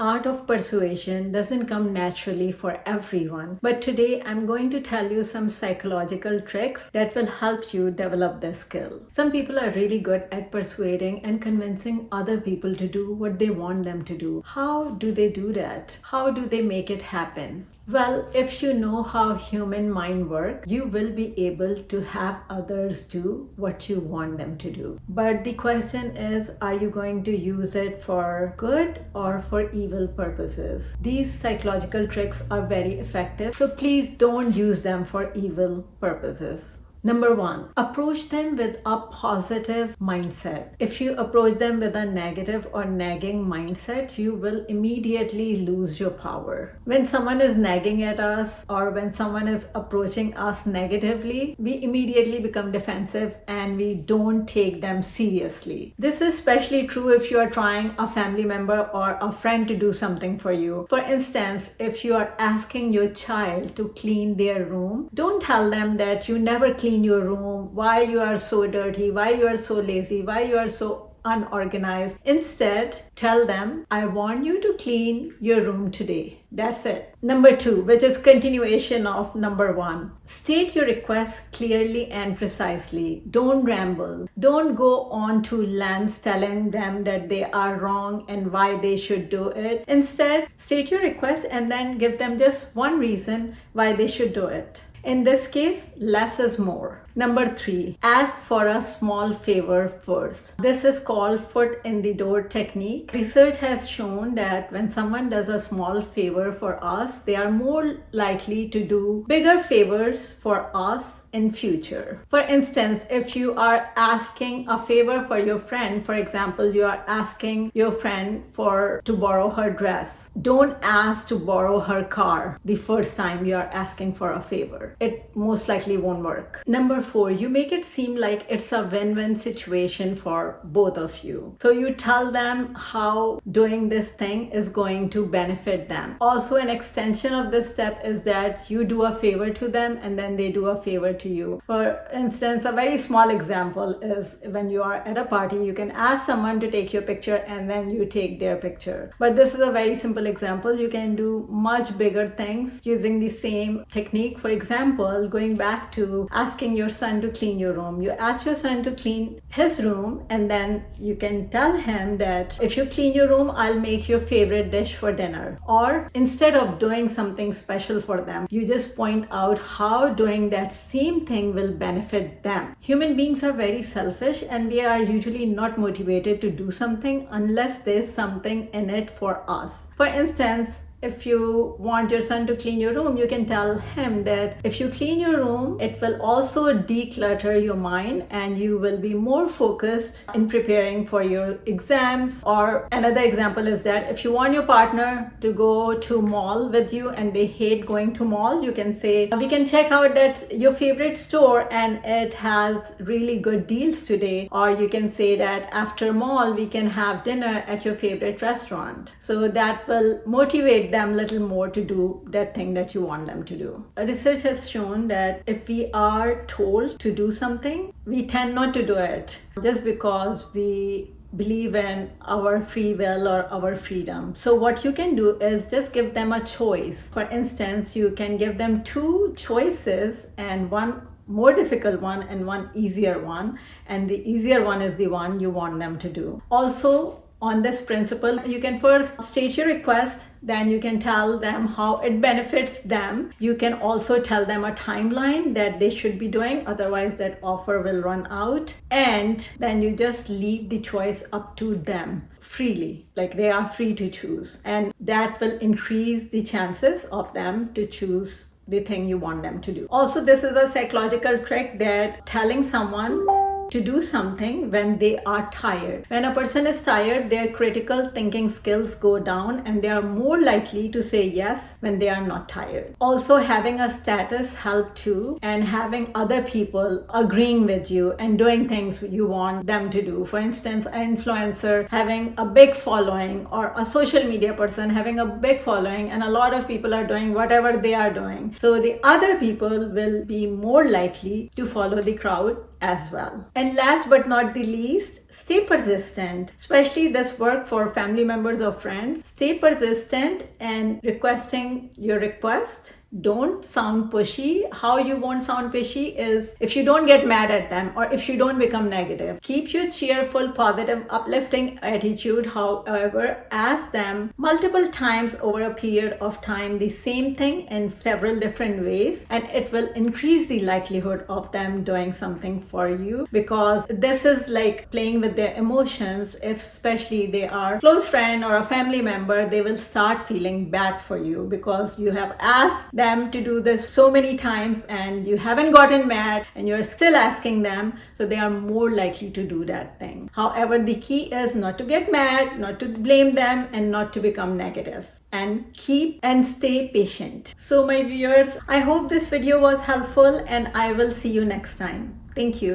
art of persuasion doesn't come naturally for everyone, but today I'm going to tell you some psychological tricks that will help you develop this skill. Some people are really good at persuading and convincing other people to do what they want them to do. How do they do that? How do they make it happen? Well, if you know how human mind works, you will be able to have others do what you want them to do. But the question is, are you going to use it for good or for evil purposes? These psychological tricks are very effective, so please don't use them for evil purposes. Number 1, approach them with a positive mindset. If you approach them with a negative or nagging mindset, you will immediately lose your power. When someone is nagging at us or when someone is approaching us negatively, we immediately become defensive and we don't take them seriously. This is especially true if you are trying a family member or a friend to do something for you. For instance, if you are asking your child to clean their room, don't tell them that you never clean your room, why you are so dirty, why you are so lazy, why you are so unorganized. Instead, tell them, I want you to clean your room today. That's it. Number 2, which is continuation of number 1. State your request clearly and precisely. Don't ramble. Don't go on to lengths telling them that they are wrong and why they should do it. Instead, state your request and then give them just one reason why they should do it. In this case, less is more. Number 3, ask for a small favor first. This is called foot in the door technique. Research has shown that when someone does a small favor for us, they are more likely to do bigger favors for us in future. For instance, if you are asking a favor for your friend, for example, you are asking your friend to borrow her dress. Don't ask to borrow her car the first time you are asking for a favor. It most likely won't work. Number 4, you make it seem like it's a win-win situation for both of you. So you tell them how doing this thing is going to benefit them. Also, an extension of this step is that you do a favor to them and then they do a favor to you. For instance, a very small example is when you are at a party, you can ask someone to take your picture and then you take their picture. But this is a very simple example. You can do much bigger things using the same technique. For example, going back to asking your son to clean your room. You ask your son to clean his room and then you can tell him that if you clean your room, I'll make your favorite dish for dinner. Or instead of doing something special for them, you just point out how doing that same thing will benefit them. Human beings are very selfish and we are usually not motivated to do something unless there's something in it for us. For instance, if you want your son to clean your room, you can tell him that if you clean your room, it will also declutter your mind and you will be more focused in preparing for your exams. Or another example is that if you want your partner to go to mall with you and they hate going to mall, you can say, we can check out that your favorite store and it has really good deals today. Or you can say that after mall, we can have dinner at your favorite restaurant. So that will motivate them a little more to do that thing that you want them to do. Research has shown that if we are told to do something, we tend not to do it just because we believe in our free will or our freedom. So what you can do is just give them a choice. For instance, you can give them 2 choices and one more difficult one and one easier one, and the easier one is the one you want them to do. Also, on this principle, you can first state your request, then you can tell them how it benefits them. You can also tell them a timeline that they should be doing, otherwise that offer will run out. And then you just leave the choice up to them freely, like they are free to choose. And that will increase the chances of them to choose the thing you want them to do. Also, this is a psychological trick that telling someone to do something when they are tired. When a person is tired, their critical thinking skills go down and they are more likely to say yes when they are not tired. Also, having a status helps too, and having other people agreeing with you and doing things you want them to do. For instance, an influencer having a big following or a social media person having a big following and a lot of people are doing whatever they are doing. So the other people will be more likely to follow the crowd as well. And last but not the least, stay persistent, especially this work for family members or friends. Stay persistent and requesting your request. Don't sound pushy. How you won't sound pushy is if you don't get mad at them or if you don't become negative. Keep your cheerful, positive, uplifting attitude. However, ask them multiple times over a period of time the same thing in several different ways, and it will increase the likelihood of them doing something for you, because this is like playing with their emotions. If especially they are close friend or a family member, they will start feeling bad for you because you have asked them to do this so many times and you haven't gotten mad and you're still asking them, so they are more likely to do that thing. However, the key is not to get mad, not to blame them, and not to become negative, and keep and stay patient. So my viewers, I hope this video was helpful and I will see you next time. Thank you.